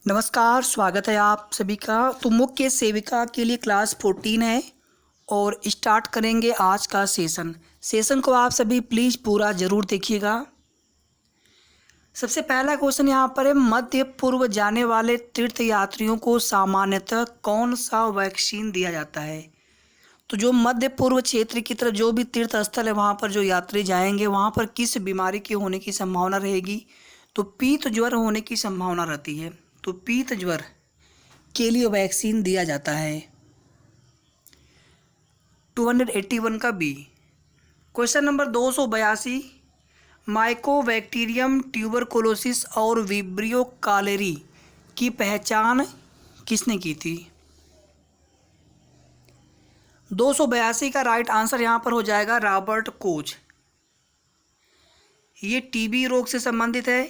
नमस्कार, स्वागत है आप सभी का। तो मुख्य सेविका के लिए क्लास 14 है और स्टार्ट करेंगे आज का सेशन को आप सभी प्लीज़ पूरा ज़रूर देखिएगा। सबसे पहला क्वेश्चन यहाँ पर है, मध्य पूर्व जाने वाले तीर्थ यात्रियों को सामान्यतः कौन सा वैक्सीन दिया जाता है। तो जो मध्य पूर्व क्षेत्र की तरफ जो भी तीर्थ स्थल है वहाँ पर जो यात्री जाएंगे वहाँ पर किस बीमारी के होने की संभावना रहेगी, तो पीत ज्वर होने की संभावना रहती है। तो पीत ज्वर के लिए वैक्सीन दिया जाता है। 281 का B. Question number 282, mycobacterium tuberculosis और विब्रियो कालेरी की पहचान किसने की थी। 282 का राइट आंसर यहाँ पर हो जाएगा रॉबर्ट कोच। ये टीबी रोग से संबंधित है,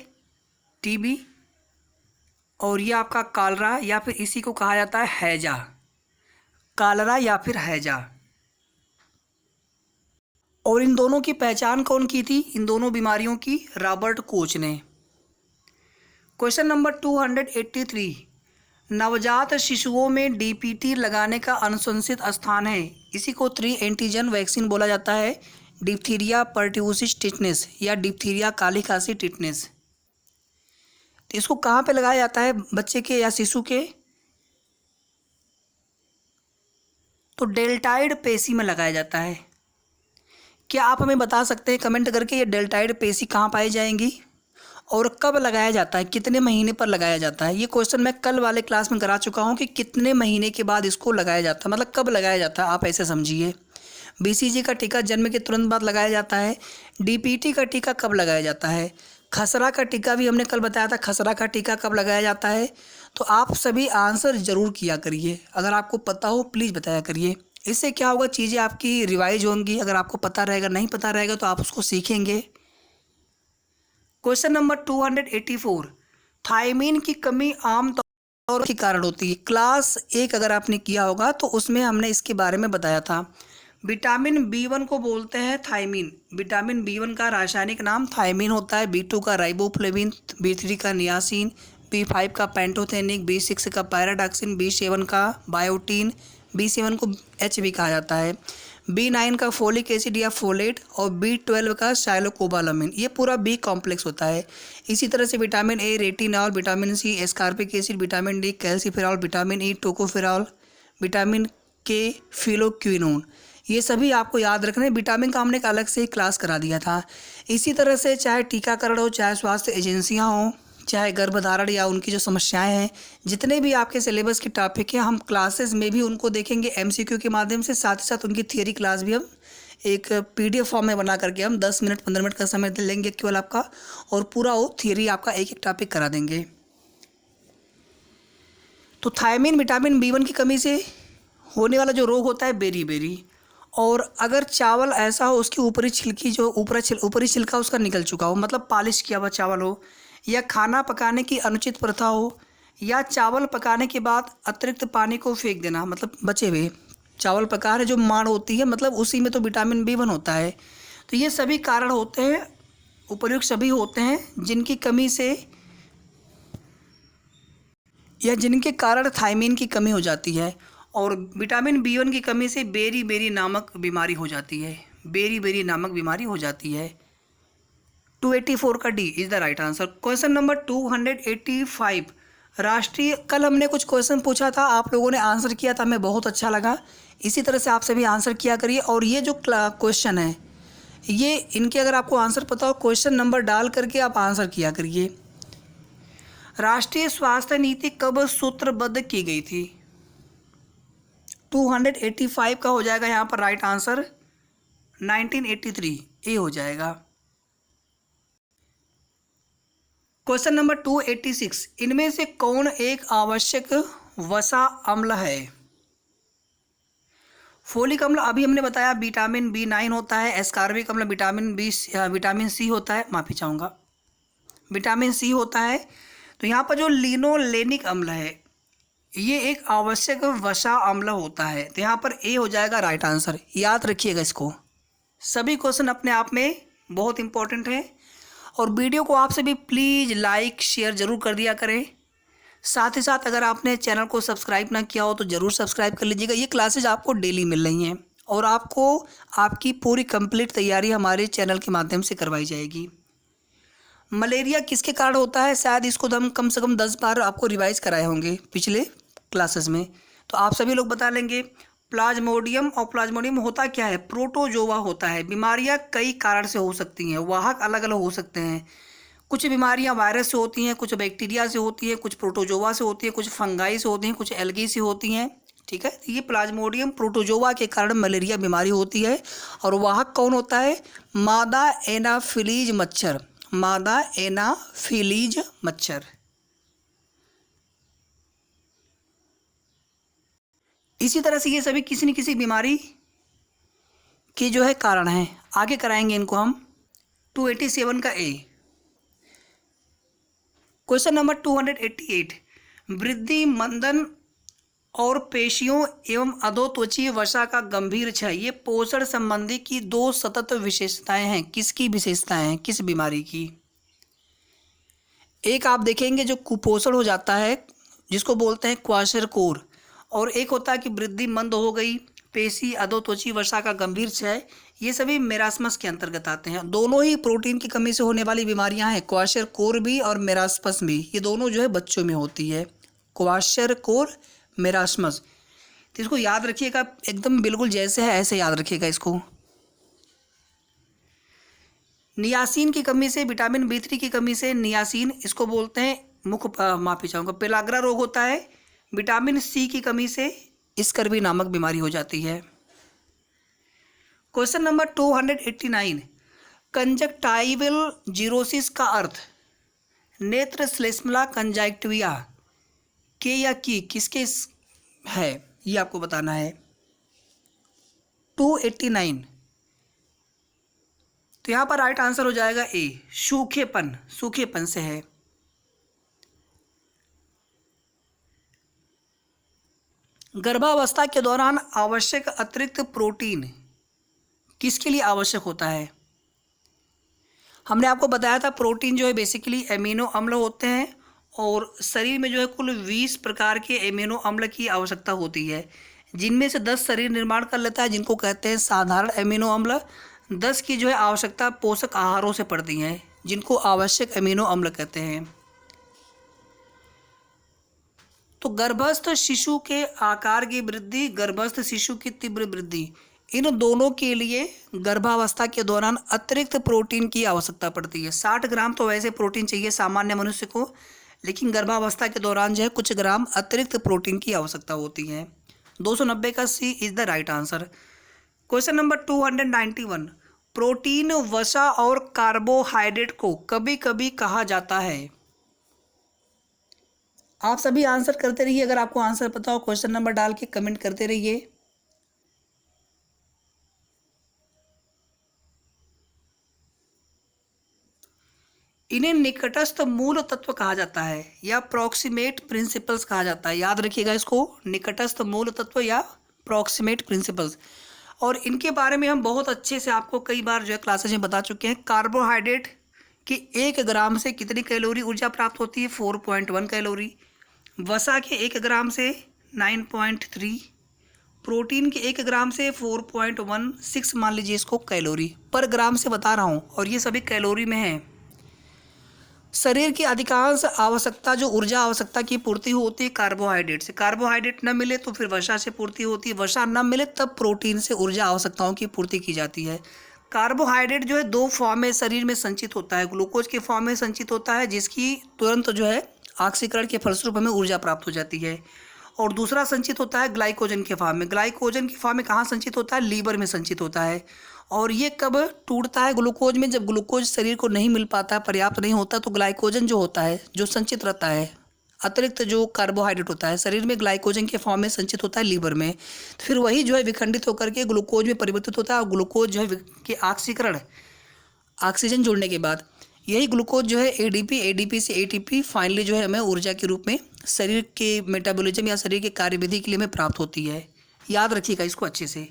टीबी, और ये आपका कालरा या फिर इसी को कहा जाता है हैजा, कालरा या फिर हैजा। और इन दोनों की पहचान कौन की थी, इन दोनों बीमारियों की रॉबर्ट कोच ने। क्वेश्चन नंबर 283, नवजात शिशुओं में डीपीटी लगाने का अनुशंसित स्थान है, इसी को 3 एंटीजन वैक्सीन बोला जाता है। डिप्थीरिया पर्ट्यूसिस टिटनेस या डिप्थीरिया काली खांसी टिटनेस। तो इसको कहाँ पे लगाया जाता है, बच्चे के या शिशु के, तो डेल्टाइड पेशी में लगाया जाता है। क्या आप हमें बता सकते हैं कमेंट करके ये डेल्टाइड पेशी कहाँ पाई जाएंगी और कब लगाया जाता है, कितने महीने पर लगाया जाता है। ये क्वेश्चन मैं कल वाले क्लास में करा चुका हूँ कि कितने महीने के बाद इसको लगाया जाता है, मतलब कब लगाया जाता है, आप ऐसे समझिए। बीसीजी का टीका जन्म के तुरंत बाद लगाया जाता है। डीपीटी का टीका कब लगाया जाता है। खसरा का टीका भी हमने कल बताया था, खसरा का टीका कब लगाया जाता है। तो आप सभी आंसर ज़रूर किया करिए, अगर आपको पता हो प्लीज़ बताया करिए। इससे क्या होगा, चीज़ें आपकी रिवाइज होंगी। अगर आपको पता रहेगा, नहीं पता रहेगा तो आप उसको सीखेंगे। क्वेश्चन नंबर 284, थायमीन की कमी आमतौर के कारण होती है। क्लास 1 अगर आपने किया होगा तो उसमें हमने इसके बारे में बताया था। विटामिन B1 को बोलते हैं थायमीन। विटामिन B1 का रासायनिक नाम थायमीन होता है। B2 का राइबोफ्लेविन, B3 का नियासिन, B5 का पेंटोथेनिक, B6 का पैराडॉक्सिन, B7 का बायोटीन, B7 को H भी कहा जाता है, B9 का फोलिक एसिड या फोलेट, और B12 का साइलोकोबालामिन। ये पूरा B कॉम्प्लेक्स होता है। इसी तरह से vitamin A retinol, vitamin C ascorbic acid, vitamin D calciferol, vitamin E tocopherol, vitamin K phylloquinone. ये सभी आपको याद रखना है। विटामिन का हमने एक अलग से ही क्लास करा दिया था। इसी तरह से चाहे टीकाकरण हो, चाहे स्वास्थ्य एजेंसियां हों, चाहे गर्भधारण या उनकी जो समस्याएं हैं, जितने भी आपके सिलेबस के टॉपिक हैं, हम क्लासेस में भी उनको देखेंगे एमसीक्यू के माध्यम से। साथ ही साथ उनकी थियरी क्लास भी हम एक PDF फॉर्म में बना करके हम 10 मिनट 15 मिनट का समय लेंगे केवल आपका, और पूरा वो थियरी आपका एक एक टॉपिक करा देंगे। तो थायमीन विटामिन B1 की कमी से होने वाला जो रोग होता है बेरी। और अगर चावल ऐसा हो उसकी ऊपरी छिलकी जो ऊपरी छिलका उसका निकल चुका हो, मतलब पॉलिश किया हुआ चावल हो, या खाना पकाने की अनुचित प्रथा हो, या चावल पकाने के बाद अतिरिक्त पानी को फेंक देना, मतलब बचे हुए चावल पका रहे जो माड़ होती है, मतलब उसी में तो विटामिन B1 होता है। तो ये सभी कारण होते हैं, उपर्युक्त सभी होते हैं जिनकी कमी से या जिनके कारण थायमीन की कमी हो जाती है। और विटामिन B1 की कमी से बेरी नामक बीमारी हो जाती है। बेरी नामक बीमारी हो जाती है। 284 का D is the right answer. Question number 285, राष्ट्रीय, कल हमने कुछ क्वेश्चन पूछा था, आप लोगों ने आंसर किया था, हमें बहुत अच्छा लगा। इसी तरह से आप सभी आंसर किया करिए। और ये जो क्वेश्चन है, ये इनके अगर आपको आंसर पता हो, क्वेश्चन नंबर डाल करके आप आंसर किया करिए। राष्ट्रीय स्वास्थ्य नीति कब सूत्रबद्ध की गई थी। 285 का हो जाएगा यहाँ पर राइट आंसर 1983, ए हो जाएगा। क्वेश्चन नंबर 286, इनमें से कौन एक आवश्यक वसा अम्ल है। फोलिक अम्ल अभी हमने बताया विटामिन B9 होता है। एस्कॉर्बिक अम्ल विटामिन C होता है, माफ़ी चाहूँगा, विटामिन C होता है। तो यहाँ पर जो लिनोलेनिक अम्ल है ये एक आवश्यक वसा अम्ल होता है। तो यहाँ पर ए हो जाएगा राइट आंसर। याद रखिएगा इसको, सभी क्वेश्चन अपने आप में बहुत इंपॉर्टेंट है। और वीडियो को आप सभी प्लीज़ लाइक शेयर ज़रूर कर दिया करें साथ ही साथ अगर आपने चैनल को सब्सक्राइब ना किया हो तो ज़रूर सब्सक्राइब कर लीजिएगा। ये क्लासेज आपको डेली मिल रही हैं और आपको आपकी पूरी कंप्लीट तैयारी हमारे चैनल के माध्यम से करवाई जाएगी। मलेरिया किसके कारण होता है, शायद इसको हम कम से कम 10 बार आपको रिवाइज कराए होंगे पिछले क्लासेस में, तो आप सभी लोग बता लेंगे। प्लाज्मोडियम, और प्लाज्मोडियम होता क्या है, प्रोटोजोआ होता है। बीमारियां कई कारण से हो सकती हैं, वाहक अलग अलग हो सकते हैं। कुछ बीमारियां वायरस से होती हैं, कुछ बैक्टीरिया से होती हैं, कुछ प्रोटोजोआ से होती हैं, कुछ फंगाई से होती हैं, कुछ एल्गी से होती हैं। ठीक है, ये प्लाज्मोडियम प्रोटोजोआ के कारण मलेरिया बीमारी होती है। और वाहक कौन होता है, मादा एनाफिलीज मच्छर, मादा एनाफिलीज मच्छर। इसी तरह से ये सभी किसी न किसी बीमारी के जो है कारण हैं। आगे कराएंगे इनको हम। 287 का ए। क्वेश्चन नंबर 288, वृद्धि, मंदन और पेशियों एवं अधोत्वचीय वसा का गंभीर क्षय, ये पोषण संबंधी की दो सतत विशेषताएं हैं। किसकी विशेषताएं हैं, किस बीमारी की। एक आप देखेंगे जो कुपोषण हो जाता है जिसको बोलते हैं क्वाशरकोर, और एक होता है कि वृद्धि मंद हो गई, पेशी अधोत्वचीय वसा का गंभीर क्षय, ये सभी मेरास्मस के अंतर्गत आते हैं। दोनों ही प्रोटीन की कमी से होने वाली बीमारियां हैं, क्वाशरकोर भी और मेरास्मस भी। ये दोनों जो है बच्चों में होती है, क्वाशरकोर, मेरास्मस। तो इसको याद रखिएगा, एकदम बिल्कुल जैसे है ऐसे याद रखिएगा इसको। नियासिन की कमी से, विटामिन B3 की कमी से नियासिन, इसको बोलते हैं माफी चाहूँगा, पेलाग्रा रोग होता है। विटामिन C की कमी से स्कर्वी नामक बीमारी हो जाती है। क्वेश्चन नंबर 289, कंजक्टाइवल जीरोसिस का अर्थ, नेत्र श्लेष्मला कंजक्टिविया के या की किसके है, ये आपको बताना है। 289, तो यहाँ पर राइट आंसर हो जाएगा ए, सूखेपन, सूखेपन से है। गर्भावस्था के दौरान आवश्यक अतिरिक्त प्रोटीन किसके लिए आवश्यक होता है। हमने आपको बताया था प्रोटीन जो है बेसिकली एमिनो अम्ल होते हैं, और शरीर में जो है कुल 20 प्रकार के एमिनो अम्ल की आवश्यकता होती है, जिनमें से 10 शरीर निर्माण कर लेता है जिनको कहते हैं साधारण एमिनो अम्ल। 10 की जो है आवश्यकता पोषक आहारों से पड़ती हैं जिनको आवश्यक एमिनो अम्ल कहते हैं। तो गर्भस्थ शिशु के आकार की वृद्धि, गर्भस्थ शिशु की तीव्र वृद्धि, इन दोनों के लिए गर्भावस्था के दौरान अतिरिक्त प्रोटीन की आवश्यकता पड़ती है। 60 ग्राम तो वैसे प्रोटीन चाहिए सामान्य मनुष्य को, लेकिन गर्भावस्था के दौरान जो है कुछ ग्राम अतिरिक्त प्रोटीन की आवश्यकता होती है। 290 का C is the right answer. Question number 291, protein, वसा और कार्बोहाइड्रेट को कभी कभी कहा जाता है। आप सभी आंसर करते रहिए, अगर आपको आंसर पता हो क्वेश्चन नंबर डाल के कमेंट करते रहिए। इन्हें निकटस्थ मूल तत्व कहा जाता है या प्रॉक्सिमेट प्रिंसिपल्स कहा जाता है। याद रखिएगा इसको, निकटस्थ मूल तत्व या प्रॉक्सिमेट प्रिंसिपल्स। और इनके बारे में हम बहुत अच्छे से आपको कई बार जो है क्लासेज में बता चुके हैं। कार्बोहाइड्रेट की 1 ग्राम से कितनी कैलोरी ऊर्जा प्राप्त होती है, 4.1 कैलोरी। वसा के 1 ग्राम से 9.3, प्रोटीन के 1 ग्राम से 4.16 मान लीजिए इसको कैलोरी पर ग्राम से बता रहा हूँ, और ये सभी कैलोरी में है। शरीर की अधिकांश आवश्यकता, जो ऊर्जा आवश्यकता की पूर्ति होती है कार्बोहाइड्रेट से। कार्बोहाइड्रेट न मिले तो फिर वसा से पूर्ति होती है, वसा न मिले तब प्रोटीन से ऊर्जा आवश्यकताओं की पूर्ति की जाती है। कार्बोहाइड्रेट जो है 2 फॉर्म में शरीर में संचित होता है, ग्लूकोज के फॉर्म में संचित होता है जिसकी तुरंत जो है ऑक्सीकरण के फलस्वरूप हमें ऊर्जा प्राप्त हो जाती है, और दूसरा संचित होता है ग्लाइकोजन के फॉर्म में। ग्लाइकोजन के फॉर्म में कहाँ संचित होता है, लीवर में संचित होता है। और ये कब टूटता है ग्लूकोज में, जब ग्लूकोज शरीर को नहीं मिल पाता है, पर्याप्त नहीं होता, तो ग्लाइकोजन जो होता है, जो संचित रहता है, अतिरिक्त जो कार्बोहाइड्रेट होता है शरीर में ग्लाइकोजन के फॉर्म में संचित होता है लीवर में, फिर वही जो है विखंडित होकर के ग्लूकोज में परिवर्तित होता है, और ग्लूकोज जो है कि ऑक्सीकरण, ऑक्सीजन जुड़ने के बाद यही ग्लूकोज जो है एडीपी से एटीपी फाइनली जो है हमें ऊर्जा के रूप में शरीर के मेटाबॉलिज्म या शरीर के कार्यविधि के लिए हमें प्राप्त होती है। याद रखिएगा इसको अच्छे से।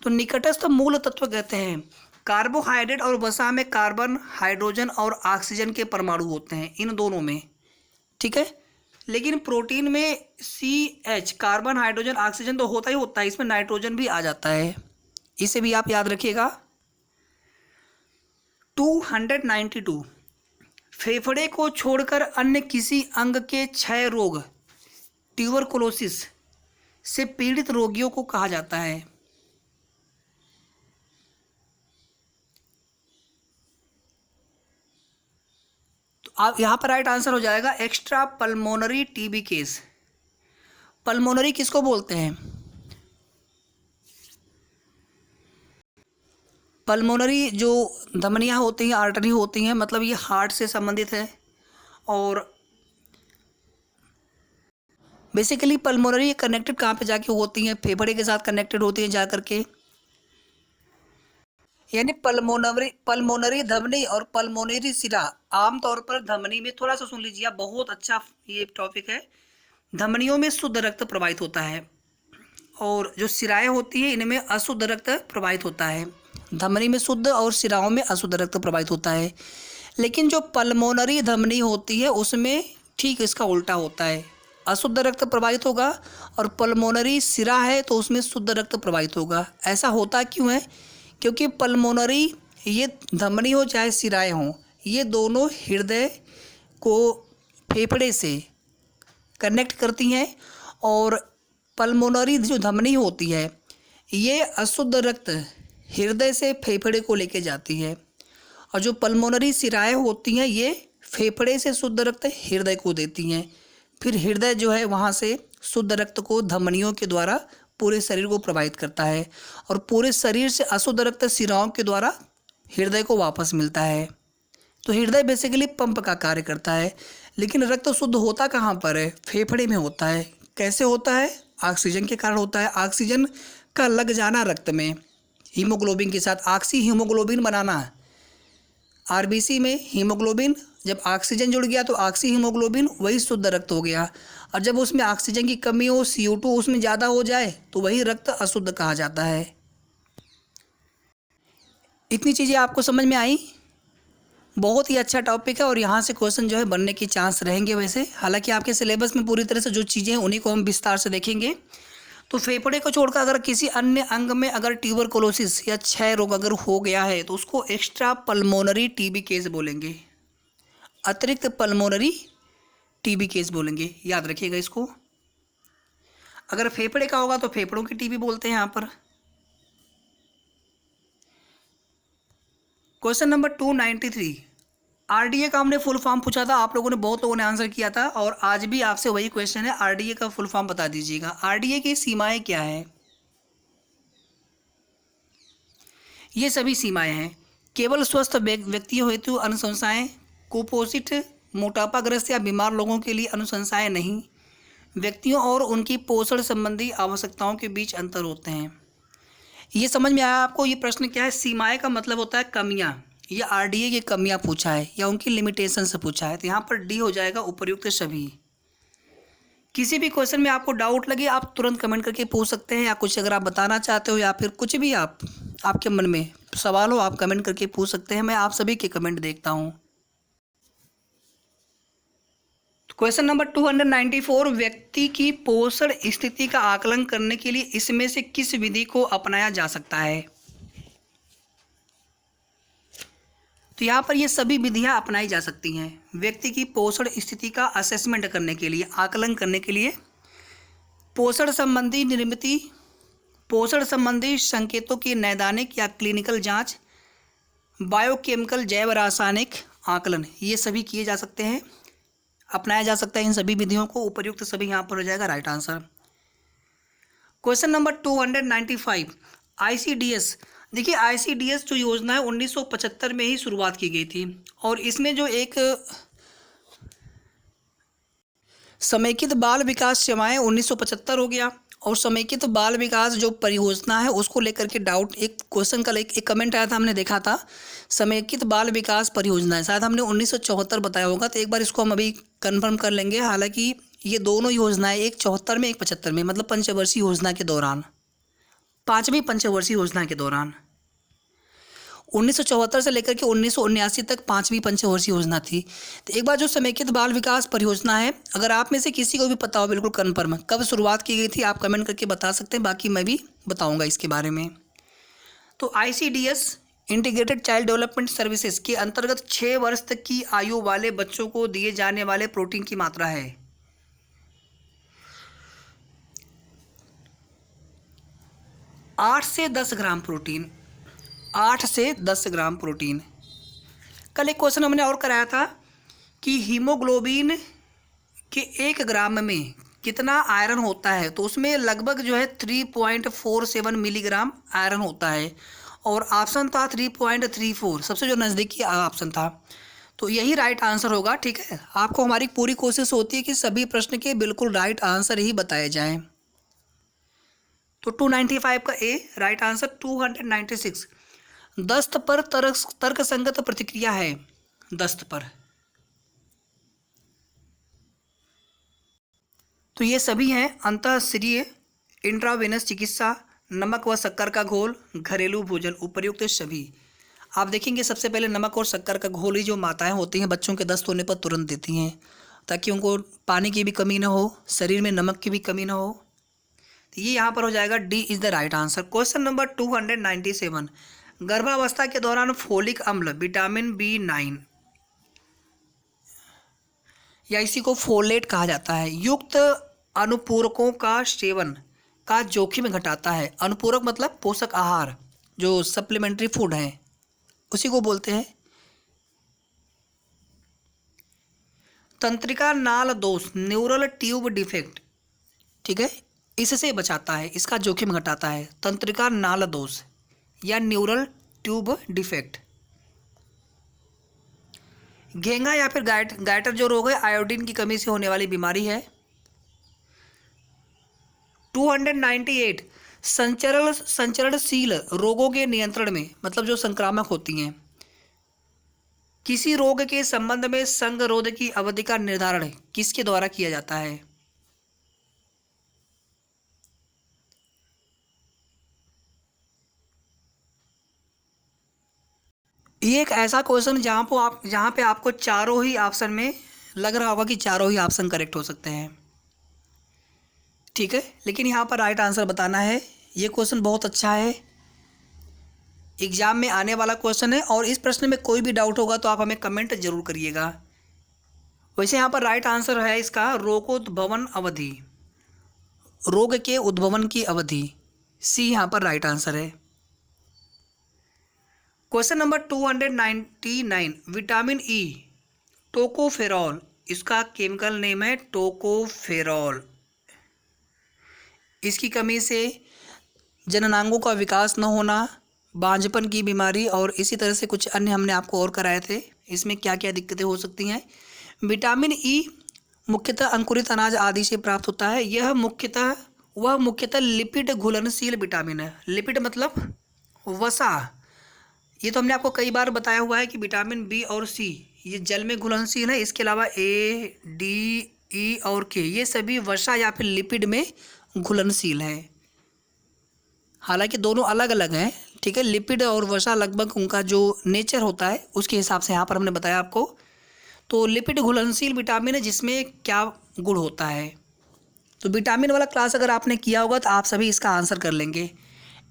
तो निकटस्थ मूल तत्व कहते हैं कार्बोहाइड्रेट और वसा में कार्बन, हाइड्रोजन और ऑक्सीजन के परमाणु होते हैं इन दोनों में। ठीक है, लेकिन प्रोटीन में CH कार्बन हाइड्रोजन ऑक्सीजन तो होता ही होता है, इसमें नाइट्रोजन भी आ जाता है, इसे भी आप याद रखिएगा। 292 फेफड़े को छोड़कर अन्य किसी अंग के क्षय रोग ट्यूबरकुलोसिस से पीड़ित रोगियों को कहा जाता है। तो आप यहाँ पर राइट आंसर हो जाएगा extra pulmonary TB case. Pulmonary किसको बोलते हैं? पल्मोनरी जो धमनियाँ होती हैं, आर्टरी होती हैं, मतलब ये हार्ट से संबंधित है। और बेसिकली पल्मोनरी कनेक्टेड कहाँ पे जाके होती हैं? फेफड़े के साथ कनेक्टेड होती हैं जा करके। यानी पल्मोनरी धमनी और पल्मोनरी सिरा आमतौर पर धमनी में, थोड़ा सा सुन लीजिए आप, बहुत अच्छा ये टॉपिक है। धमनियों में शुद्ध रक्त प्रवाहित होता है और जो सिराएं होती हैं इनमें अशुद्ध रक्त प्रवाहित होता है। धमनी में शुद्ध और सिराओं में अशुद्ध रक्त प्रवाहित होता है। लेकिन जो पल्मोनरी धमनी होती है उसमें ठीक इसका उल्टा होता है, अशुद्ध रक्त प्रवाहित होगा, और पल्मोनरी सिरा है तो उसमें शुद्ध रक्त प्रवाहित होगा। ऐसा होता क्यों है? क्योंकि पल्मोनरी, ये धमनी हो चाहे सिराएं हों, ये दोनों हृदय को फेफड़े से कनेक्ट करती हैं, और पल्मोनरी जो धमनी होती है ये अशुद्ध रक्त हृदय से फेफड़े को लेके जाती है, और जो पल्मोनरी सिराएं होती हैं ये फेफड़े से शुद्ध रक्त हृदय को देती हैं। फिर हृदय जो है वहाँ से शुद्ध रक्त को धमनियों के द्वारा पूरे शरीर को प्रभावित करता है, और पूरे शरीर से अशुद्ध रक्त सिराओं के द्वारा हृदय को वापस मिलता है। तो हृदय बेसिकली पंप का कार्य करता है। लेकिन रक्त शुद्ध होता कहाँ पर है? फेफड़े में होता है। कैसे होता है? ऑक्सीजन के कारण होता है। ऑक्सीजन का लग जाना रक्त में हीमोग्लोबिन के साथ, ऑक्सी हीमोग्लोबिन बनाना। RBC में हीमोग्लोबिन, जब ऑक्सीजन जुड़ गया तो ऑक्सी हीमोग्लोबिन, वही शुद्ध रक्त हो गया। और जब उसमें ऑक्सीजन की कमी हो, CO2 उसमें ज़्यादा हो जाए तो वही रक्त अशुद्ध कहा जाता है। इतनी चीज़ें आपको समझ में आई? बहुत ही अच्छा टॉपिक है और यहाँ से क्वेश्चन जो है बनने के चांस रहेंगे वैसे। हालांकि आपके सिलेबस में पूरी तरह से जो चीज़ें हैं उन्हीं को हम विस्तार से देखेंगे। तो फेफड़े को छोड़कर अगर किसी अन्य अंग में अगर ट्यूबरकुलोसिस या क्षय रोग अगर हो गया है तो उसको एक्स्ट्रा पल्मोनरी TB केस बोलेंगे, अतिरिक्त पल्मोनरी TB केस बोलेंगे। याद रखिएगा इसको। अगर फेफड़े का होगा तो फेफड़ों की TB बोलते हैं यहाँ पर। क्वेश्चन नंबर 293, RDA का हमने फुल फॉर्म पूछा था, आप लोगों ने, बहुत लोगों ने आंसर किया था, और आज भी आपसे वही क्वेश्चन है। RDA का फुल फॉर्म बता दीजिएगा। RDA की सीमाएं क्या है? ये सभी सीमाएं हैं। केवल स्वस्थ व्यक्तियों हेतु अनुशंसाएं, कुपोषित, मोटापाग्रस्त या बीमार लोगों के लिए अनुशंसाएं नहीं। व्यक्तियों और उनकी पोषण संबंधी आवश्यकताओं के बीच अंतर होते हैं। ये समझ में आया आपको? ये प्रश्न क्या है? सीमाएं का मतलब होता है कमियां। ये RDA की कमियां पूछा है या उनकी लिमिटेशन से पूछा है, तो यहाँ पर D हो जाएगा उपर्युक्त सभी। किसी भी क्वेश्चन में आपको डाउट लगे आप तुरंत कमेंट करके पूछ सकते हैं, या कुछ अगर आप बताना चाहते हो या फिर कुछ भी आपके मन में सवाल हो आप कमेंट करके पूछ सकते हैं। मैं आप सभी के कमेंट देखता हूँ। क्वेश्चन नंबर 294, व्यक्ति की पोषण स्थिति का आकलन करने के लिए इसमें से किस विधि को अपनाया जा सकता है? तो यहाँ पर ये सभी विधियाँ अपनाई जा सकती हैं व्यक्ति की पोषण स्थिति का असेसमेंट करने के लिए, आकलन करने के लिए। पोषण संबंधी निर्मिति, पोषण संबंधी संकेतों की नैदानिक या क्लिनिकल जांच, बायोकेमिकल जैव रासायनिक आकलन, ये सभी किए जा सकते हैं, अपनाया जा सकता है इन सभी विधियों को। उपर्युक्त सभी यहाँ पर हो जाएगा right answer. Question number 295, ICDS। देखिए ICDS जो योजना है 1975 में ही शुरुआत की गई थी, और इसमें जो एक समेकित बाल विकास सेवाएं 1975 हो गया, और समेकित बाल विकास जो परियोजना है उसको लेकर के डाउट, एक क्वेश्चन का एक कमेंट आया था, हमने देखा था समेकित बाल विकास परियोजना है, शायद हमने 1974 बताया होगा, तो एक बार इसको हम अभी कंफर्म कर लेंगे। हालांकि ये दोनों योजनाएं, एक 74 में एक 75 में, मतलब पंचवर्षीय योजना के दौरान, 5वीं पंचवर्षीय योजना के दौरान 1974 से लेकर के 1979 तक 5वीं पंचवर्षीय योजना थी। तो एक बार जो समेकित बाल विकास परियोजना है, अगर आप में से किसी को भी पता हो बिल्कुल कन्फर्म कब शुरुआत की गई थी, आप कमेंट करके बता सकते हैं, बाकी मैं भी बताऊंगा इसके बारे में। तो ICDS integrated child development services के अंतर्गत 6 वर्ष तक की आयु वाले बच्चों को दिए जाने वाले प्रोटीन की मात्रा है 8 से 10 ग्राम प्रोटीन। 8 से 10 ग्राम प्रोटीन। कल एक क्वेश्चन हमने और कराया था कि हीमोग्लोबिन के 1 ग्राम में कितना आयरन होता है, तो उसमें लगभग जो है 3.47 मिलीग्राम आयरन होता है, और ऑप्शन था 3.34, सबसे जो नज़दीकी ऑप्शन था। तो यही राइट आंसर होगा। ठीक है, आपको हमारी पूरी कोशिश होती है कि सभी प्रश्न के बिल्कुल राइट आंसर ही बताए जाएं। तो 295 का ए राइट आंसर। 296 दस्त पर तर्क संगत प्रतिक्रिया है। दस्त पर, तो ये सभी हैं अंतःशिरीय, इंट्रावेनस चिकित्सा, नमक व शक्कर का घोल, घरेलू भोजन, उपर्युक्त सभी। आप देखेंगे सबसे पहले नमक और शक्कर का घोल ही जो माताएं होती हैं बच्चों के दस्त होने पर तुरंत देती हैं, ताकि उनको पानी की भी कमी ना हो, शरीर में नमक की भी कमी ना हो। तो ये यहाँ पर हो जाएगा, D is the right answer. Question number 297, गर्भावस्था के दौरान फोलिक अम्ल, विटामिन B9 या इसी को फोलेट कहा जाता है, युक्त अनुपूरकों का सेवन का जोखिम घटाता है। अनुपूरक मतलब पोषक आहार, जो सप्लीमेंट्री फूड है उसी को बोलते हैं। तंत्रिका नाल दोष, न्यूरल ट्यूब डिफेक्ट, ठीक है, इससे बचाता है, इसका जोखिम घटाता है। तंत्रिका नाल दोष या न्यूरल ट्यूब डिफेक्ट। घेंगा या फिर गाइटर जो रोग है, आयोडीन की कमी से होने वाली बीमारी है। 298 संचरणशील रोगों के नियंत्रण में, मतलब जो संक्रामक होती हैं। किसी रोग के संबंध में संगरोध की अवधि का निर्धारण किसके द्वारा किया जाता है? ये एक ऐसा क्वेश्चन जहाँ पे आपको चारों ही ऑप्शन में लग रहा होगा कि चारों ही ऑप्शन करेक्ट हो सकते हैं। ठीक है, लेकिन यहाँ पर राइट आंसर बताना है। ये क्वेश्चन बहुत अच्छा है, एग्जाम में आने वाला क्वेश्चन है, और इस प्रश्न में कोई भी डाउट होगा तो आप हमें कमेंट जरूर करिएगा। वैसे यहाँ पर राइट आंसर है इसका रोगोद्भवन अवधि, रोग के उद्भवन की अवधि, सी यहाँ पर राइट आंसर है। Question number 299, vitamin E tocopherol, इसका केमिकल नेम है टोकोफेरॉल। इसकी कमी से जननांगों का विकास न होना, बांझपन की बीमारी, और इसी तरह से कुछ अन्य हमने आपको और कराए थे। इसमें क्या क्या दिक्कतें हो सकती हैं। विटामिन ई मुख्यतः अंकुरित अनाज आदि से प्राप्त होता है। यह मुख्यतः लिपिड घुलनशील विटामिन है। लिपिड मतलब वसा। ये तो हमने आपको कई बार बताया हुआ है कि विटामिन बी और सी ये जल में घुलनशील है। इसके अलावा ए, डी, ई और के ये सभी वसा या फिर लिपिड में घुलनशील है। हालांकि दोनों अलग अलग हैं, ठीक है। लिपिड और वसा लगभग उनका जो नेचर होता है उसके हिसाब से यहाँ पर हमने बताया आपको। तो लिपिड घुलनशील विटामिन है जिसमें क्या गुण होता है। तो विटामिन वाला क्लास अगर आपने किया होगा तो आप सभी इसका आंसर कर लेंगे।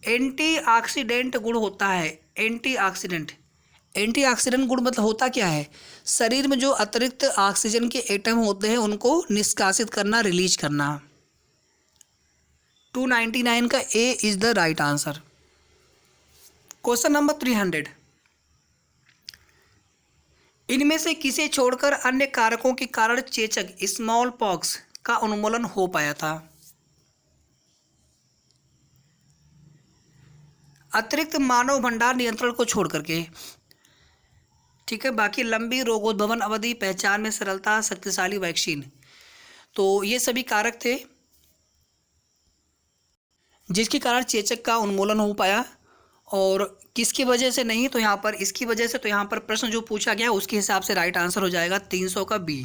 एंटीऑक्सीडेंट गुण होता है। एंटीऑक्सीडेंट गुण मतलब होता क्या है? शरीर में जो अतिरिक्त ऑक्सीजन के एटम होते हैं उनको निष्कासित करना, रिलीज करना। 299 का A is the right answer. Question number 300, इनमें से किसे छोड़कर अन्य कारकों के कारण चेचक स्मॉल पॉक्स का उन्मूलन हो पाया था? अतिरिक्त मानव भंडार नियंत्रण को छोड़ करके, ठीक है। बाकी लंबी रोगोद्भवन अवधि, पहचान में सरलता, शक्तिशाली वैक्सीन, तो ये सभी कारक थे जिसके कारण चेचक का उन्मूलन हो पाया। और किसकी वजह से नहीं, तो यहाँ पर इसकी वजह से। तो यहाँ पर प्रश्न जो पूछा गया उसके हिसाब से राइट आंसर हो जाएगा 300 का बी।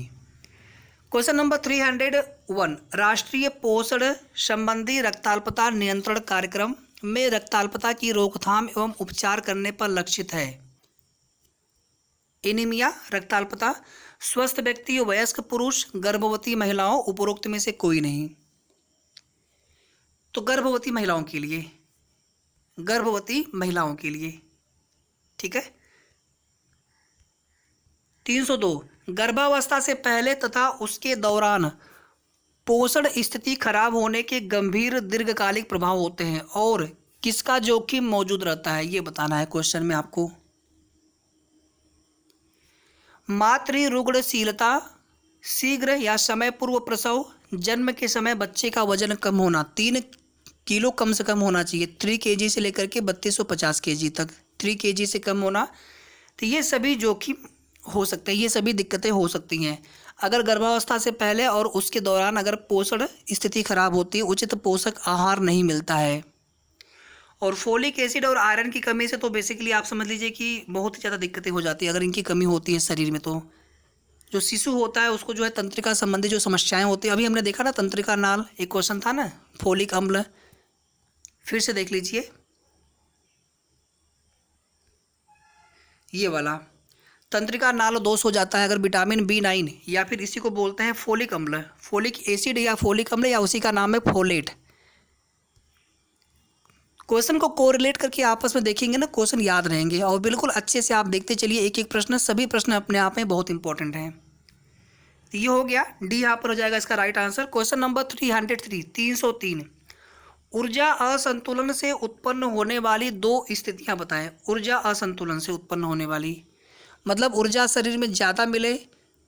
क्वेश्चन नंबर 301, राष्ट्रीय पोषण संबंधी रक्ताल्पता नियंत्रण कार्यक्रम में रक्ताल्पता की रोकथाम एवं उपचार करने पर लक्षित है। एनीमिया, रक्ताल्पता, स्वस्थ व्यक्ति, वयस्क पुरुष, गर्भवती महिलाओं, उपरोक्त में से कोई नहीं। तो गर्भवती महिलाओं के लिए, गर्भवती महिलाओं के लिए, ठीक है। 302, गर्भावस्था से पहले तथा उसके दौरान पोषण स्थिति खराब होने के गंभीर दीर्घकालिक प्रभाव होते हैं और किसका जोखिम मौजूद रहता है, ये बताना है क्वेश्चन में आपको। मातृ रुग्णशीलता, शीघ्र या समय पूर्व प्रसव, जन्म के समय बच्चे का वजन कम होना, 3 किलो कम से कम होना चाहिए, 3 kg से लेकर के 3250 kg तक, 3 kg से कम होना। तो ये सभी जोखिम हो सकते हैं, ये सभी दिक्कतें हो सकती हैं अगर गर्भावस्था से पहले और उसके दौरान अगर पोषण स्थिति खराब होती है, उचित पोषक आहार नहीं मिलता है। और फोलिक एसिड और आयरन की कमी से तो बेसिकली आप समझ लीजिए कि बहुत ही ज़्यादा दिक्कतें हो जाती है अगर इनकी कमी होती है शरीर में। तो जो शिशु होता है उसको जो है तंत्रिका संबंधी जो समस्याएं होती है, अभी हमने देखा ना तंत्रिका नाल, एक क्वेश्चन था ना, फोलिक अम्ल, फिर से देख लीजिए ये वाला, तंत्रिका नाल दोष हो जाता है अगर विटामिन B9 या फिर इसी को बोलते हैं फोलिक अम्ल, फोलिक एसिड या फोलिक अम्ल या उसी का नाम है फोलेट। क्वेश्चन को कोरिलेट करके आपस में देखेंगे ना, क्वेश्चन याद रहेंगे और बिल्कुल अच्छे से आप देखते चलिए एक एक प्रश्न, सभी प्रश्न अपने आप में बहुत इंपॉर्टेंट हैं। तो ये हो गया, डी यहाँ पर हो जाएगा इसका राइट आंसर। क्वेश्चन नंबर 303, 303, ऊर्जा असंतुलन से उत्पन्न होने वाली 2 स्थितियां बताएं। ऊर्जा असंतुलन से उत्पन्न होने वाली मतलब ऊर्जा शरीर में ज़्यादा मिले,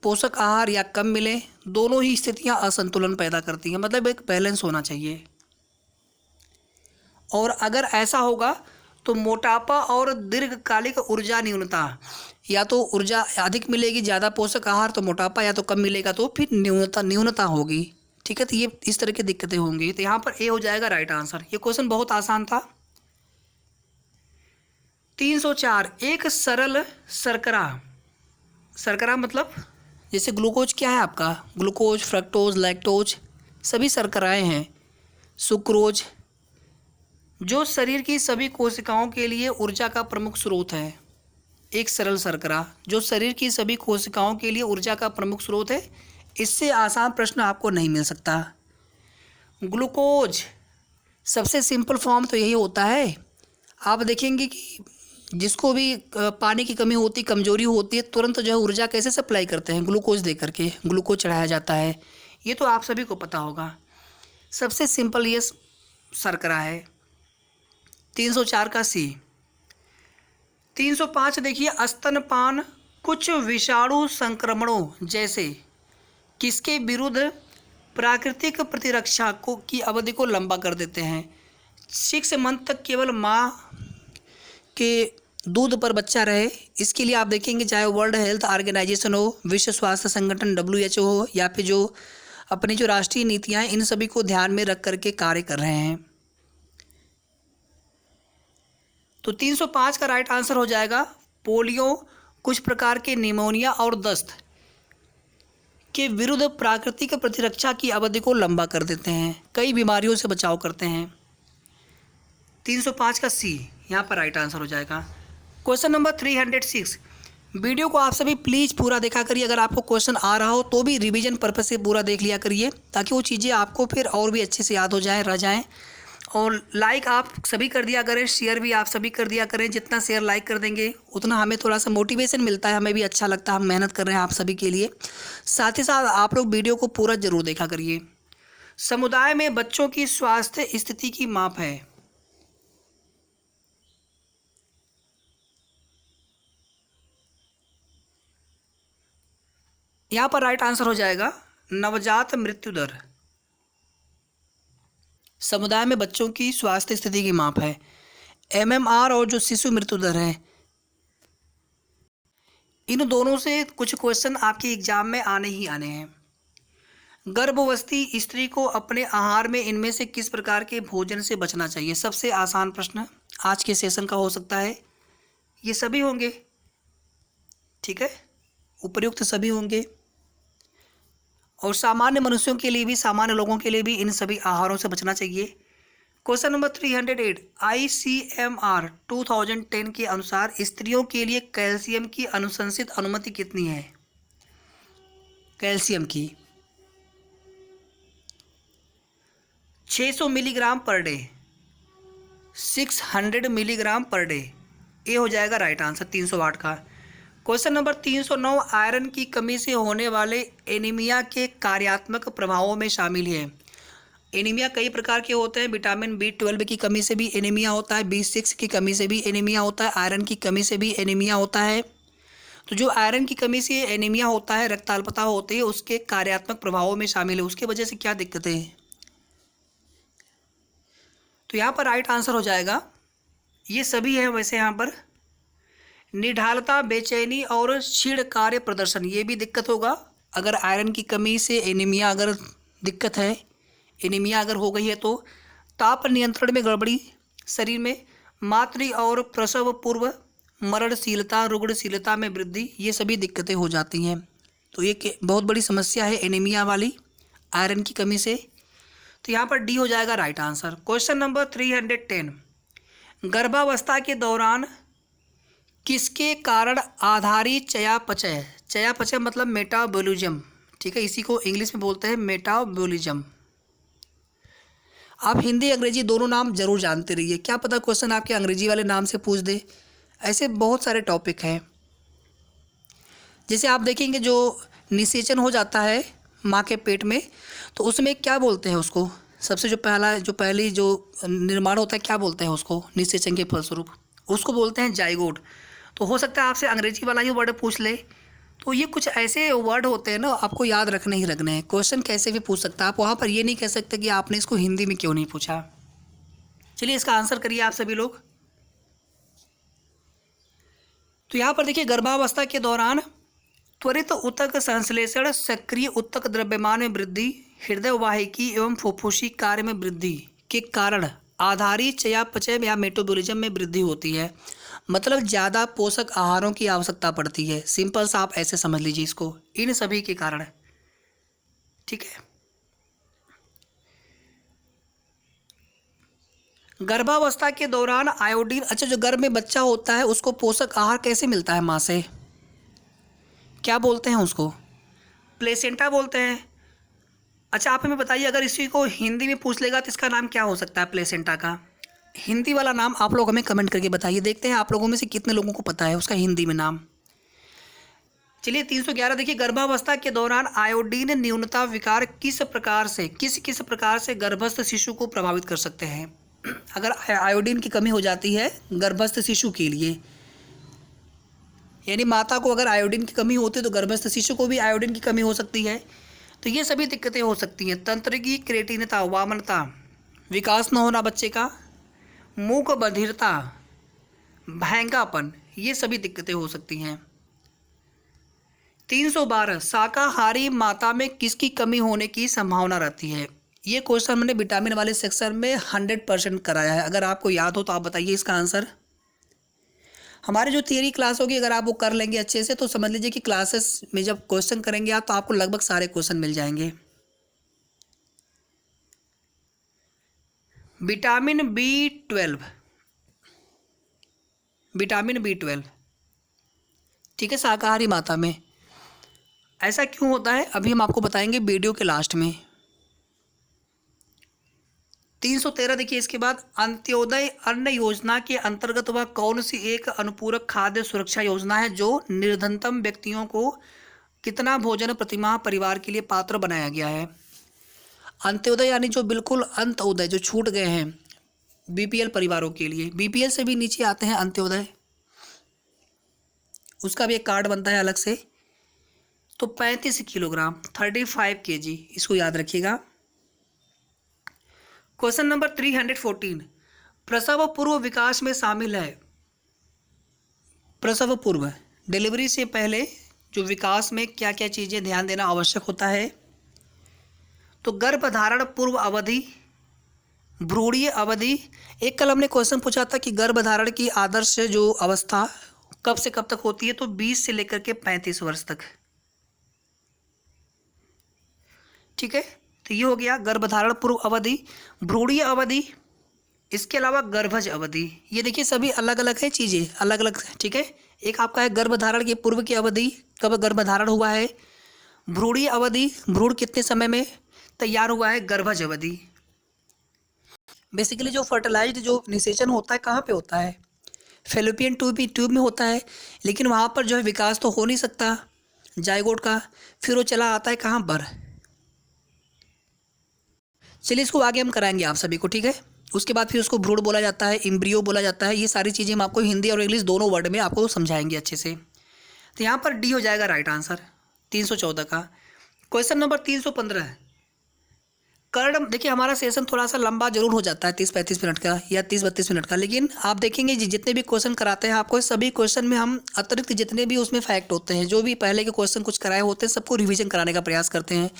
पोषक आहार या कम मिले, दोनों ही स्थितियां असंतुलन पैदा करती हैं, मतलब एक बैलेंस होना चाहिए। और अगर ऐसा होगा तो मोटापा और दीर्घकालिक ऊर्जा न्यूनता, या तो ऊर्जा अधिक मिलेगी ज़्यादा पोषक आहार तो मोटापा, या तो कम मिलेगा तो फिर न्यूनता होगी, ठीक है। तो ये इस तरह की दिक्कतें होंगी। तो यहाँ पर ए हो जाएगा राइट आंसर। ये क्वेश्चन बहुत आसान था। 304, एक सरल शर्करा, शर्करा मतलब जैसे ग्लूकोज क्या है आपका, ग्लूकोज, फ्रक्टोज, लैक्टोज सभी शर्कराएं हैं, सुक्रोज, जो शरीर की सभी कोशिकाओं के लिए ऊर्जा का प्रमुख स्रोत है। एक सरल शर्करा जो शरीर की सभी कोशिकाओं के लिए ऊर्जा का प्रमुख स्रोत है, इससे आसान प्रश्न आपको नहीं मिल सकता। ग्लूकोज सबसे सिंपल फॉर्म तो यही होता है। आप देखेंगे कि जिसको भी पानी की कमी होती, कमजोरी होती है, तुरंत जो है ऊर्जा कैसे सप्लाई करते हैं, ग्लूकोज दे करके ग्लूकोज चढ़ाया जाता है। ये तो आप सभी को पता होगा, सबसे सिंपल ये शर्करा है। 304 का सी। 305 देखिए, स्तनपान कुछ विषाणु संक्रमणों जैसे किसके विरुद्ध प्राकृतिक प्रतिरक्षा को की अवधि को लंबा कर देते हैं। 6 मंथ तक केवल माँ के दूध पर बच्चा रहे, इसके लिए आप देखेंगे चाहे वर्ल्ड हेल्थ ऑर्गेनाइजेशन हो, विश्व स्वास्थ्य संगठन WHO हो, या फिर जो अपनी जो राष्ट्रीय नीतियाँ हैं, इन सभी को ध्यान में रख करके कार्य कर रहे हैं। तो 305 का राइट आंसर हो जाएगा पोलियो, कुछ प्रकार के निमोनिया और दस्त के विरुद्ध प्राकृतिक प्रतिरक्षा की अवधि को लंबा कर देते हैं, कई बीमारियों से बचाव करते हैं। 305 का सी यहाँ पर राइट आंसर हो जाएगा। क्वेश्चन नंबर 306, वीडियो को आप सभी प्लीज़ पूरा देखा करिए, अगर आपको क्वेश्चन आ रहा हो तो भी रिवीजन पर्पस से पूरा देख लिया करिए, ताकि वो चीज़ें आपको फिर और भी अच्छे से याद हो जाए, रह जाएँ। और लाइक आप सभी कर दिया करें, शेयर भी आप सभी कर दिया करें, जितना शेयर लाइक कर देंगे उतना हमें थोड़ा सा मोटिवेशन मिलता है, हमें भी अच्छा लगता है, हम मेहनत कर रहे हैं आप सभी के लिए। साथ ही साथ आप लोग वीडियो को पूरा ज़रूर देखा करिए। समुदाय में बच्चों की स्वास्थ्य स्थिति की माप है। यहाँ पर राइट आंसर हो जाएगा नवजात मृत्यु दर। समुदाय में बच्चों की स्वास्थ्य स्थिति की माप है। MMR और जो शिशु मृत्यु दर है, इन दोनों से कुछ क्वेश्चन आपके एग्जाम में आने ही आने हैं। गर्भवती स्त्री को अपने आहार में इनमें से किस प्रकार के भोजन से बचना चाहिए। सबसे आसान प्रश्न आज के सेशन का हो सकता है, ये सभी होंगे, ठीक है, उपयुक्त सभी होंगे। और सामान्य मनुष्यों के लिए भी, सामान्य लोगों के लिए भी इन सभी आहारों से बचना चाहिए। क्वेश्चन नंबर 308, ICMR 2010 के अनुसार स्त्रियों के लिए कैल्शियम की अनुशंसित अनुमति कितनी है? कैल्शियम की 600 milligram per day, 600 milligram per day, ये हो जाएगा राइट आंसर 300 वाट का। क्वेश्चन नंबर 309, आयरन की कमी से होने वाले एनीमिया के कार्यात्मक प्रभावों में शामिल है। एनीमिया कई प्रकार के होते हैं। विटामिन B12 की कमी से भी एनीमिया होता है, B6 की कमी से भी एनीमिया होता है, आयरन की कमी से भी एनीमिया होता है। तो जो आयरन की कमी से एनीमिया होता है, रक्ताल्पता होती है, उसके कार्यात्मक प्रभावों में शामिल है। उसके वजह से क्या दिक्कतें हैं? तो यहाँ पर राइट आंसर हो जाएगा ये सभी है। वैसे यहाँ पर निढालता, बेचैनी और क्षीण कार्य प्रदर्शन, ये भी दिक्कत होगा। अगर आयरन की कमी से एनीमिया अगर दिक्कत है, एनीमिया अगर हो गई है तो ताप नियंत्रण में गड़बड़ी, शरीर में मातृ और प्रसव पूर्व मरणशीलता, रुग्णशीलता में वृद्धि, ये सभी दिक्कतें हो जाती हैं। तो ये बहुत बड़ी समस्या है एनीमिया वाली, आयरन की कमी से। तो यहाँ पर डी हो जाएगा राइट आंसर। क्वेश्चन नंबर 310, गर्भावस्था के दौरान किसके कारण आधारी चयापचय, चयापचय मतलब मेटाबॉलिज्म, ठीक है, इसी को इंग्लिश में बोलते हैं मेटाबॉलिज्म। आप हिंदी अंग्रेजी दोनों नाम जरूर जानते रहिए, क्या पता क्वेश्चन आपके अंग्रेजी वाले नाम से पूछ दे। ऐसे बहुत सारे टॉपिक हैं। जैसे आप देखेंगे जो निषेचन हो जाता है माँ के पेट में, तो उसमें क्या बोलते हैं उसको, सबसे जो पहली जो निर्माण होता है, क्या बोलते हैं उसको निषेचन के फलस्वरूप? उसको बोलते हैं जाइगोट। तो हो सकता है आपसे अंग्रेजी वाला ही वर्ड पूछ ले। तो ये कुछ ऐसे वर्ड होते हैं ना, आपको याद रखने ही रखने हैं। क्वेश्चन कैसे भी पूछ सकता है, आप वहाँ पर ये नहीं कह सकते कि आपने इसको हिंदी में क्यों नहीं पूछा। चलिए इसका आंसर करिए आप सभी लोग। तो यहाँ पर देखिए, गर्भावस्था के दौरान त्वरित ऊतक संश्लेषण, सक्रिय ऊतक द्रव्यमान में वृद्धि, हृदय वाहिकी एवं फुफ्फुसी कार्य में वृद्धि के कारण आधारी चयापचय या मेटाबॉलिज्म में वृद्धि होती है। मतलब ज़्यादा पोषक आहारों की आवश्यकता पड़ती है। सिंपल सा आप ऐसे समझ लीजिए इसको, इन सभी के कारण, ठीक है। गर्भावस्था के दौरान आयोडीन, अच्छा जो गर्भ में बच्चा होता है उसको पोषक आहार कैसे मिलता है माँ से? क्या बोलते हैं उसको? प्लेसेंटा बोलते हैं। अच्छा आप हमें बताइए, अगर इसी को हिंदी में पूछ लेगा तो इसका नाम क्या हो सकता है प्लेसेंटा का? हिंदी वाला नाम आप लोग हमें कमेंट करके बताइए, देखते हैं आप लोगों में से कितने लोगों को पता है उसका हिंदी में नाम। चलिए 311 देखिए, गर्भावस्था के दौरान आयोडीन न्यूनता विकार किस प्रकार से गर्भस्थ शिशु को प्रभावित कर सकते हैं? अगर आयोडीन की कमी हो जाती है गर्भस्थ शिशु के लिए, यानी माता को अगर आयोडीन की कमी होती है तो गर्भस्थ शिशु को भी आयोडीन की कमी हो सकती है। तो ये सभी दिक्कतें हो सकती हैं। तंत्रिकी क्रेटिनता, वामनता, विकास न होना बच्चे का, मूक बधिरता, भयंकापन, ये सभी दिक्कतें हो सकती हैं। 312 शाकाहारी माता में किसकी कमी होने की संभावना रहती है? ये क्वेश्चन मैंने विटामिन वाले सेक्शन में 100% कराया है। अगर आपको याद हो तो आप बताइए इसका आंसर। हमारे जो थियरी क्लास होगी अगर आप वो कर लेंगे अच्छे से तो समझ लीजिए कि क्लासेस में जब क्वेश्चन करेंगे आप तो आपको लगभग सारे क्वेश्चन मिल जाएंगे। विटामिन B12, विटामिन B12, ठीक है, शाकाहारी माता में ऐसा क्यों होता है अभी हम आपको बताएंगे वीडियो के लास्ट में। 313 देखिए, इसके बाद अंत्योदय अन्न योजना के अंतर्गत वह कौन सी एक अनुपूरक खाद्य सुरक्षा योजना है जो निर्धनतम व्यक्तियों को कितना भोजन प्रतिमाह परिवार के लिए पात्र बनाया गया है? अंत्योदय यानी जो बिल्कुल अंत्योदय, जो छूट गए हैं BPL परिवारों के लिए, BPL से भी नीचे आते हैं अंत्योदय, उसका भी एक कार्ड बनता है अलग से। तो 35 किलोग्राम 35 kg, इसको याद रखिएगा। क्वेश्चन नंबर 314 प्रसव पूर्व विकास में शामिल है। प्रसव पूर्व, डिलीवरी से पहले जो विकास में क्या क्या चीज़ें ध्यान देना आवश्यक होता है? तो गर्भधारण पूर्व अवधि, भ्रूणीय अवधि। एक कल हमने क्वेश्चन पूछा था कि गर्भधारण की आदर्श जो अवस्था कब से कब तक होती है, तो 20 से लेकर के 35 वर्ष तक, ठीक है। तो ये हो गया गर्भधारण पूर्व अवधि। भ्रूणीय अवधि इसके अलावा गर्भज अवधि, ये देखिए सभी अलग अलग है चीज़ें, अलग अलग, ठीक है। एक आपका है गर्भधारण के पूर्व की अवधि, कब गर्भधारण हुआ है। भ्रूणीय अवधि, भ्रूण कितने समय में तैयार हुआ है, गर्भज अवधि। बेसिकली जो फर्टिलाइज्ड जो निषेचन होता है कहाँ पे होता है, फेलोपियन ट्यूब में होता है, लेकिन वहाँ पर जो है विकास तो हो नहीं सकता जाइगोट का, फिर वो चला आता है कहाँ पर। चलिए इसको आगे हम कराएंगे आप सभी को, ठीक है। उसके बाद फिर उसको भ्रूण बोला जाता है, एम्ब्रियो बोला जाता है, ये सारी चीज़ें हम आपको हिंदी और इंग्लिश दोनों वर्ड में आपको समझाएंगे अच्छे से। तो यहाँ पर डी हो जाएगा राइट आंसर 314 का। क्वेश्चन नंबर 315, कर्ण, देखिए हमारा सेशन थोड़ा सा लंबा जरूर हो जाता है 30-35 मिनट का या 30-32 मिनट का, लेकिन आप देखेंगे जितने भी क्वेश्चन कराते हैं आपको, सभी क्वेश्चन में हम अतिरिक्त जितने भी उसमें फैक्ट होते हैं, जो भी पहले के क्वेश्चन कुछ कराए होते हैं, सबको रिवीजन कराने का प्रयास करते हैं।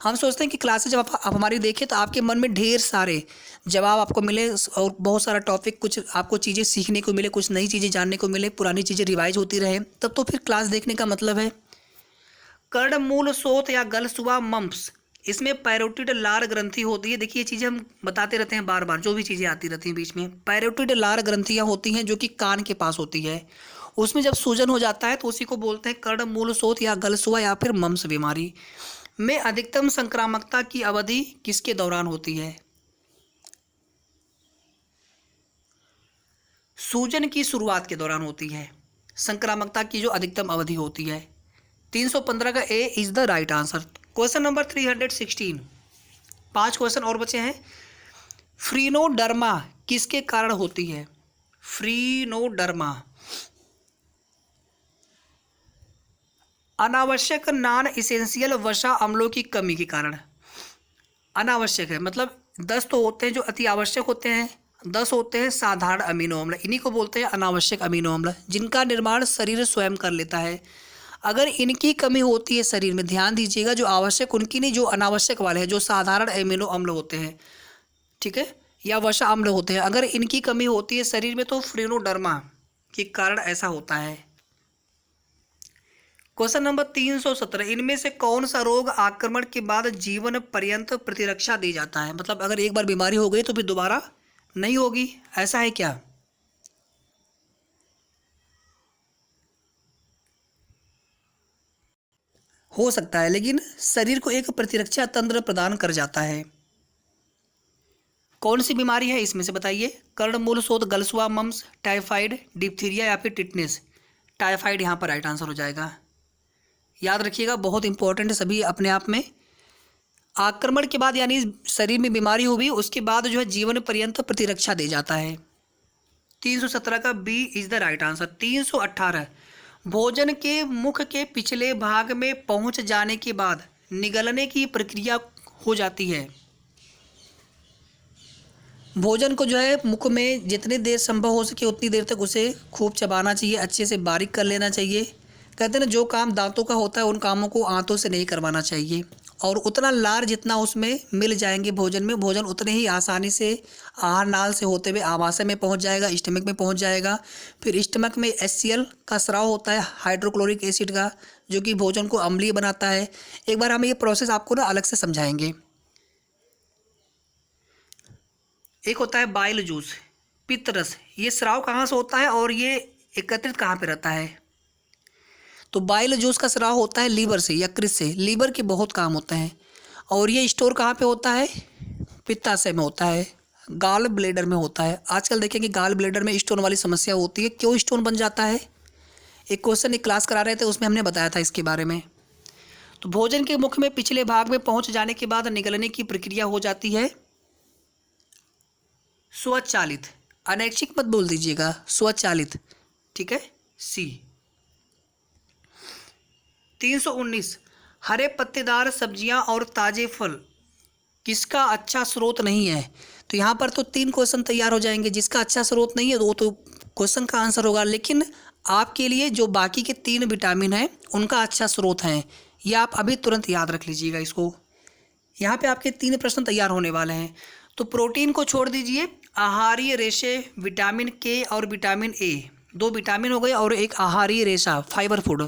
हम सोचते हैं कि क्लासेज जब आप हमारी देखें तो आपके मन में ढेर सारे जवाब आपको मिले और बहुत सारा टॉपिक, कुछ आपको चीज़ें सीखने को मिले, कुछ नई चीज़ें जानने को मिले, पुरानी चीज़ें रिवाइज होती रहे, तब तो फिर क्लास देखने का मतलब है। कर्ण मूल सोत या गलसुआ मम्प्स, इसमें पैरोटिड लार ग्रंथि होती है। देखिए ये चीज़ें हम बताते रहते हैं बार बार, जो भी चीज़ें आती रहती हैं बीच में, पैरोटिड लार ग्रंथियाँ होती हैं जो कि कान के पास होती है। उसमें जब सूजन हो जाता है तो उसी को बोलते हैं कर्ण मूल सोत या गलसुआ या फिर मम्प्स बीमारी। में अधिकतम संक्रामकता की अवधि किसके दौरान होती है, सूजन की शुरुआत के दौरान होती है संक्रामकता की जो अधिकतम अवधि होती है। 315 का A is the right answer. Question number 316, 5 question और बचे हैं। फ्रीनोडर्मा किसके कारण होती है, फ्रीनोडर्मा, अनावश्यक नॉन इसेंशियल वसा अम्लों की कमी के कारण। अनावश्यक है मतलब 10 तो होते हैं जो अति आवश्यक होते हैं, 10 होते हैं साधारण अमीनो अम्ल, इन्हीं को बोलते हैं अनावश्यक अमीनो अम्ल, जिनका निर्माण शरीर स्वयं कर लेता है। अगर इनकी कमी होती है शरीर में, ध्यान दीजिएगा, जो आवश्यक उनकी नहीं, जो अनावश्यक वाले हैं, जो साधारण एमिनो अम्ल होते हैं, ठीक है, या वसा अम्ल होते हैं, अगर इनकी कमी होती है शरीर में तो फ्रीनोडर्मा के कारण ऐसा होता है। क्वेश्चन नंबर 317, इनमें से कौन सा रोग आक्रमण के बाद जीवन पर्यंत प्रतिरक्षा दे जाता है, मतलब अगर एक बार बीमारी हो गई तो फिर दोबारा नहीं होगी, ऐसा है क्या। हो सकता है, लेकिन शरीर को एक प्रतिरक्षा तंत्र प्रदान कर जाता है। कौन सी बीमारी है इसमें से बताइए, कर्ण मूल शोथ, गलसुआ, मम्स, टाइफाइड, डिप्थीरिया या फिर टिटनेस। टाइफाइड यहाँ पर राइट आंसर हो जाएगा। याद रखिएगा, बहुत इंपॉर्टेंट है सभी अपने आप में। आक्रमण के बाद यानी शरीर में बीमारी हुई उसके बाद जो है जीवन पर्यंत प्रतिरक्षा दे जाता है। 317 का B is the right answer. 318, भोजन के मुख के पिछले भाग में पहुंच जाने के बाद निगलने की प्रक्रिया हो जाती है। भोजन को जो है मुख में जितनी देर संभव हो सके उतनी देर तक उसे खूब चबाना चाहिए, अच्छे से बारीक कर लेना चाहिए। कहते हैं ना, जो काम दांतों का होता है उन कामों को आंतों से नहीं करवाना चाहिए, और उतना लार जितना उसमें मिल जाएंगे भोजन में, भोजन उतने ही आसानी से आहार नाल से होते हुए आमाशय में पहुंच जाएगा, स्टमक में पहुंच जाएगा। फिर स्टमक में HCl का स्राव होता है, हाइड्रोक्लोरिक एसिड का, जो कि भोजन को अम्लीय बनाता है। एक बार हम ये प्रोसेस आपको ना अलग से समझाएंगे। एक होता है बाइल जूस, पित्तरस, ये स्राव कहाँ से होता है और ये एकत्रित कहाँ पे रहता है। तो बाइल जूस का स्राव होता है लीवर से, यकृत से। लीवर के बहुत काम होते हैं, और ये स्टोर कहाँ पे होता है, पित्ताशय में होता है, गाल ब्लेडर में होता है। आजकल देखेंगे गाल ब्लेडर में स्टोन वाली समस्या होती है। क्यों स्टोन बन जाता है, एक क्वेश्चन एक क्लास करा रहे थे उसमें हमने बताया था इसके बारे में। तो भोजन के मुख में पिछले भाग में पहुँच जाने के बाद निगलने की प्रक्रिया हो जाती है स्वचालित, अनैच्छिक मत बोल दीजिएगा, स्वचालित, ठीक है, सी। 319, हरे पत्तेदार सब्जियां और ताजे फल किसका अच्छा स्रोत नहीं है। तो यहाँ पर तो 3 क्वेश्चन तैयार हो जाएंगे। जिसका अच्छा स्रोत नहीं है वो तो क्वेश्चन का आंसर होगा, लेकिन आपके लिए जो बाकी के 3 विटामिन हैं उनका अच्छा स्रोत हैं। ये आप अभी तुरंत याद रख लीजिएगा इसको। यहाँ पे आपके 3 प्रश्न तैयार होने वाले हैं। तो प्रोटीन को छोड़ दीजिए, आहारीय रेशे विटामिन के और विटामिन ए, 2 विटामिन हो गए, और एक आहारीय रेशा फाइबर फूड।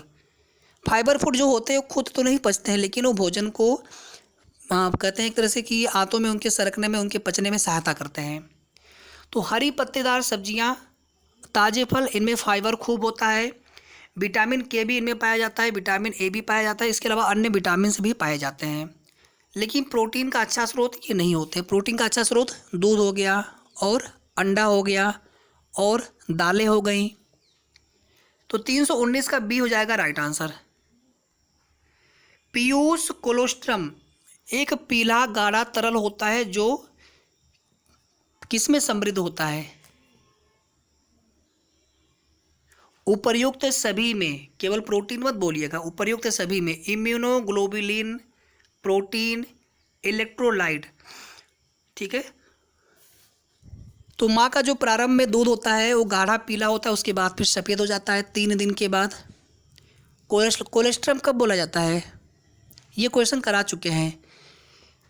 फाइबर फूड जो होते हैं वो खुद तो नहीं पचते हैं, लेकिन वो भोजन को कहते हैं एक तरह से कि आंतों में उनके सरकने में, उनके पचने में सहायता करते हैं। तो हरी पत्तेदार सब्जियां, ताज़े फल, इनमें फाइबर खूब होता है। विटामिन के भी इनमें पाया जाता है, विटामिन ए भी पाया जाता है, इसके अलावा अन्य विटामिन भी पाए जाते हैं। लेकिन प्रोटीन का अच्छा स्रोत ये नहीं होते। प्रोटीन का अच्छा स्रोत दूध हो गया और अंडा हो गया और दालें हो गई। तो 319 का बी हो जाएगा राइट आंसर। पियूष कोलोस्ट्रम एक पीला गाढ़ा तरल होता है जो किसमें समृद्ध होता है? उपर्युक्त सभी में, केवल प्रोटीन मत बोलिएगा, उपर्युक्त सभी में इम्यूनोग्लोबुलिन, प्रोटीन, इलेक्ट्रोलाइट, ठीक है। तो माँ का जो प्रारंभ में दूध होता है वो गाढ़ा पीला होता है, उसके बाद फिर सफ़ेद हो जाता है 3 दिन के बाद। कोलेस्ट्रम कब बोला जाता है? ये क्वेश्चन करा चुके हैं,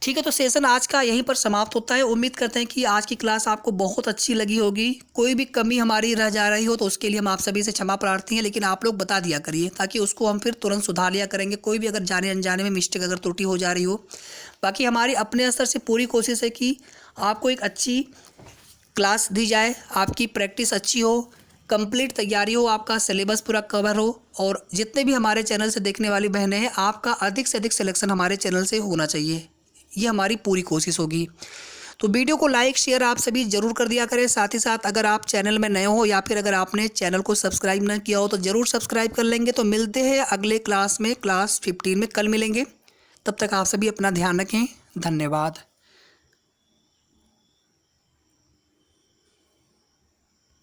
ठीक है। तो सेशन आज का यहीं पर समाप्त होता है। उम्मीद करते हैं कि आज की क्लास आपको बहुत अच्छी लगी होगी। कोई भी कमी हमारी रह जा रही हो तो उसके लिए हम आप सभी से क्षमा प्रार्थी हैं, लेकिन आप लोग बता दिया करिए ताकि उसको हम फिर तुरंत सुधार लिया करेंगे। कोई भी अगर जाने अनजाने में मिस्टेक अगर त्रुटि हो जा रही हो, बाकी हमारी अपने स्तर से पूरी कोशिश है कि आपको एक अच्छी क्लास दी जाए, आपकी प्रैक्टिस अच्छी हो, कंप्लीट तैयारी हो, आपका सिलेबस पूरा कवर हो, और जितने भी हमारे चैनल से देखने वाली बहनें हैं आपका अधिक से अधिक सिलेक्शन हमारे चैनल से होना चाहिए। ये हमारी पूरी कोशिश होगी। तो वीडियो को लाइक शेयर आप सभी ज़रूर कर दिया करें। साथ ही साथ अगर आप चैनल में नए हो या फिर अगर आपने चैनल को सब्सक्राइब ना किया हो तो ज़रूर सब्सक्राइब कर लेंगे। तो मिलते हैं अगले क्लास में, क्लास 15 में कल मिलेंगे। तब तक आप सभी अपना ध्यान रखें। धन्यवाद।